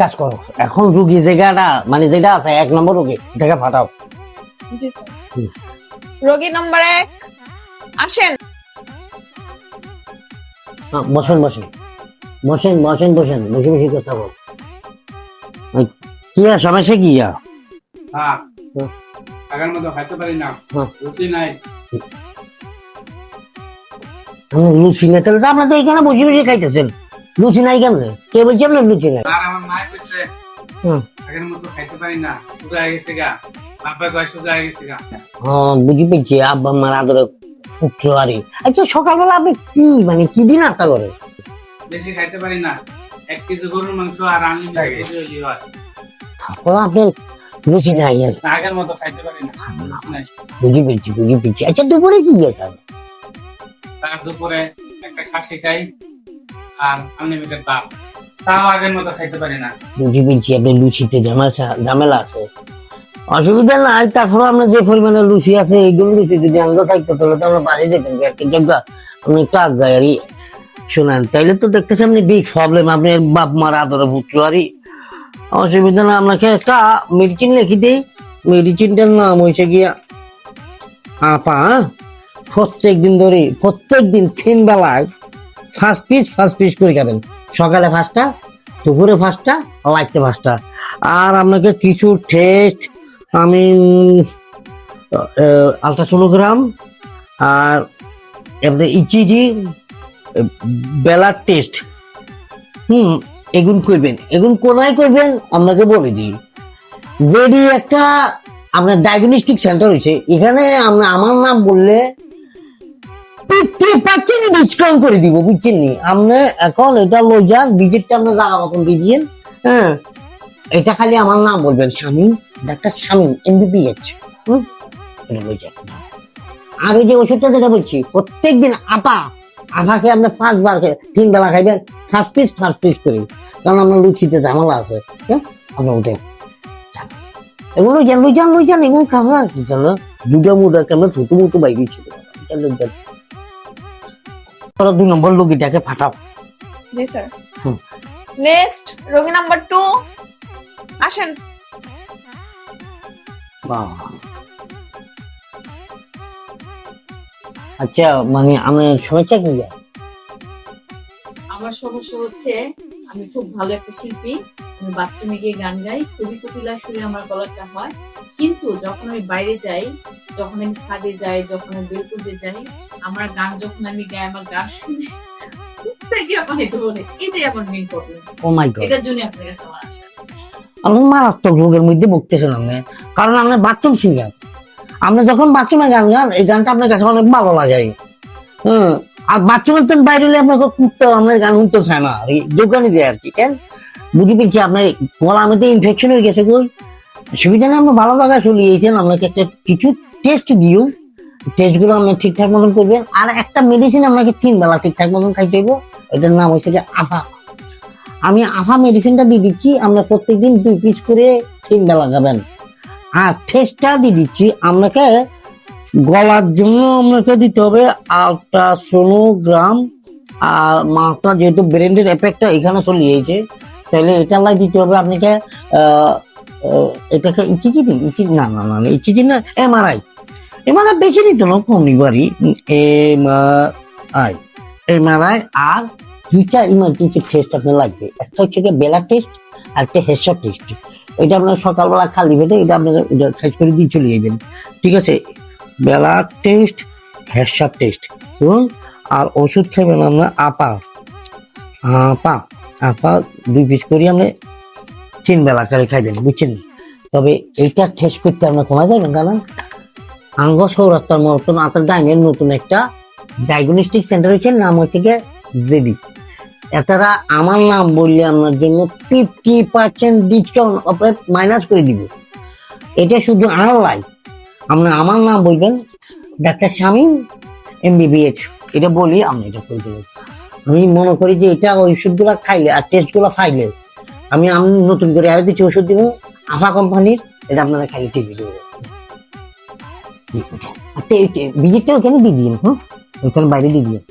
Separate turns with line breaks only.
কাজ করো, এখন রুগী জায়গাটা মানে যেটা আছে 1 নম্বর রুগী এটাকে ফাটাও।
জি স্যার। রোগী নম্বর 1 আসেন।
বসেন বসেন বসেন বসেন বসেন, বসে বসে কথা বল। কি আর সমস্যা কি?
হ্যাঁ, আগের মতো খাইতে পারি না, রুচি নাই।
লুচি নাই তাহলে তো আপনার তো এখানে বসে বসে খাইতেছেন, লুচি নাই কেন? কে বলছে আপনার লুচি নাই?
আর আমার মায়ের কইছে আগের মতো খাইতে পারি না, সুগা হয়ে গেছে গা, বাবা কয় সুগা হয়ে গেছে গা।
বুঝি পেয়েছি, আব্বা মার আদরে পুত্র আরে। আচ্ছা সকালবেলা আপনি কি মানে কি দিন নাস্তা করেন?
বেশি খাইতে পারি না, 1 কেজি গরুর মাংস আর আনলিমিটেড কেজি হইলি হয়।
তারপর আপনার লুচি নাই?
আগের মতো খাইতে পারি না, রুচি নাই।
বুঝি পেয়েছি বুঝি পেয়েছি। আচ্ছা দুপুরে কি খান?
তার দুপুরে একটা খাসি খাই আর আনলিমিটেড ভাত, তাও আগের মতো খাইতে পারি না।
বুঝি পেয়েছি আপনার লুচিতে ঝামেলা আছে, অসুবিধা নাই। তারপর আপনার যে পরিমাণে লুচি আছে এইগুলো লুচি যদি আঙ্গ থাকতো তাহলে তো আমরা বাড়ি যেতাম একটা জায়গা, আপনি একটু আগাই শোনান। তাইলে তো দেখতেছি আপনি বিগ প্রবলেম, আপনি বাপ মার আদরে পুত্র আরই। অসুবিধা না, আপনাকে একটা মেডিসিন লিখি দেই। মেডিসিনটার নাম হয়েছে গিয়া আপা। প্রত্যেক দিন 3 বেলায় ফার্স্ট পিস করে খাবেন। সকালে 5টা, দুপুরে 5টা, রাতে 5টা। আর আপনাকে কিছু টেস্ট আমি আলট্রাসোনোগ্রাম আর এমনি ইচিজি ব্লাড টেস্ট এগুলো করবেন। এগুলো কোনায় করবেন আপনাকে বলে দিই, যেটি একটা আপনার ডায়াগনস্টিক সেন্টার হয়েছে, এখানে আমার নাম বললে 50% ডিসকাউন্ট করে দিব, বুঝছেন নি? আপনি এখন এটা লই যান, ভিজিটটা আপনার জায়গা মতন দিয়ে দিন। হ্যাঁ, এটা খালি আমার নাম বলবেন, শামীম, ডাক্তার শামীম MBBH। এটা লই যান। আর ওই যে ওষুধটা যেটা বলছি, প্রত্যেকদিন আপাকে আপনি 5 বার 3 বেলা খাইবেন, ফার্স্ট পিস করে। কারণ আপনার লুচিতে ঝামেলা আছে। হ্যাঁ, আপনার উঠে এগুলো লই যান, এগুলো খাবো আর কি জানো, জুড়ে মুড়া কেন ছোট মতো বাইরে ছিল। 2 নম্বর রোগীটাকে ফাটাও।
জি স্যার। নেক্সট রোগী নাম্বার 2 আসেন।
আচ্ছা মানে আমার সমস্যা কি?
আমার সমস্যা হচ্ছে আমি খুব ভালো একটা শিল্পী, আমি বাথরুমে গিয়ে গান গাই, খুবই কোকিলা সুরে আমার গলাটা হয়, কিন্তু যখন আমি বাইরে যাই, যখন আমি ছাদে যাই, যখন আমি বের করতে যাই, আমার গান যখন আমি গাই, আমার গান শুনে প্রত্যেকে পানিতে বলে, এটাই আমার মেইন প্রবলেম।
ও মাই গড,
এটার জন্য আপনার কাছে আমার আশা।
আপনি মারাত্মক রোগের মধ্যে ভুগতেছেন আপনি, কারণ আপনি বাথরুম সিঙ্গার। আপনি যখন বাথরুমে গান গান, এই গানটা আপনার কাছে অনেক ভালো লাগে। আর বাথরুমের তো বাইরে হলে আপনাকে কুত্তা আপনার গান শুনতে চায় না, দোকানে দেয় আর কি। কেন বুঝি পেয়েছি, আপনার গলার মধ্যে ইনফেকশন হয়ে গেছে। সুবিধা নেই, আপনি ভালো লাগা চলিয়েছেন। আপনাকে একটা কিছু টেস্ট দিও, টেস্টগুলো আপনি ঠিকঠাক মতন করবেন। আর একটা মেডিসিন আপনাকে 3 বেলা ঠিকঠাক মতন খাইতে হইব, এটার নাম হচ্ছে যে আফা। আমি আফা মেডিসিনটা দিয়ে দিচ্ছি, আমরা প্রত্যেকদিন 2 পিস করে 3 বেলা খাবেন। আর টেস্টটা দিয়ে দিচ্ছি আপনাকে, গলার জন্য আপনাকে দিতে হবে আলট্রাসোনোগ্রাম। আর মাথা যেহেতু ব্রেনের এফেক্টটা এখানে চলে গিয়েছে, তাহলে এটা লাই দিতে হবে আপনাকে এটাকে ইচিজি না ইচিজি না, MRI বেশি নিত না, কম নিবারই। MRI আর 2টা ইমার্জেন্সি টেস্ট আপনার লাগবে। একটা হচ্ছে গিয়ে ব্লাড টেস্ট আর একটা হেডশট টেস্ট। এটা আপনার সকালবেলা খালি পেটে এটা আপনাকে সাইজ করে দিয়ে চলে যাবেন, ঠিক আছে? ব্লাড টেস্ট, হেডশট টেস্ট এবং আর ওষুধ খাবেন আপনার আপা 2 পিস করে আপনি 3 বেলা করে খাইবেন, বুঝছেন? তবে এইটা টেস্ট করতে আপনার কোথায় যাবেন জানেন? আঙ্গ সৌরাস্তার মতন আপনার ডাইনের নতুন একটা ডায়াগনস্টিক সেন্টার হচ্ছে, নাম হচ্ছে গিয়ে জেবি। এতারা আমার নাম বললে আপনার জন্য 50% ডিসকাউন্ট মাইনাস করে দিব। এটা শুধু আনলাই, আপনার আমার নাম বলবেন, ডাক্তার শামীম MBBH, এটা বলি আপনি এটা করে দেবেন। আমি মনে করি যে এটা ওষুধগুলো খাইলে আর টেস্টগুলো খাইলে আমি নতুন করে আরো কিছু ওষুধ দিব আফা কোম্পানির, এটা আপনারা খাইলে ঠিক হয়ে যাবে। ভিজিটটা ওখানে দিয়ে দিন, ওইখানে বাইরে দিয়ে দিন।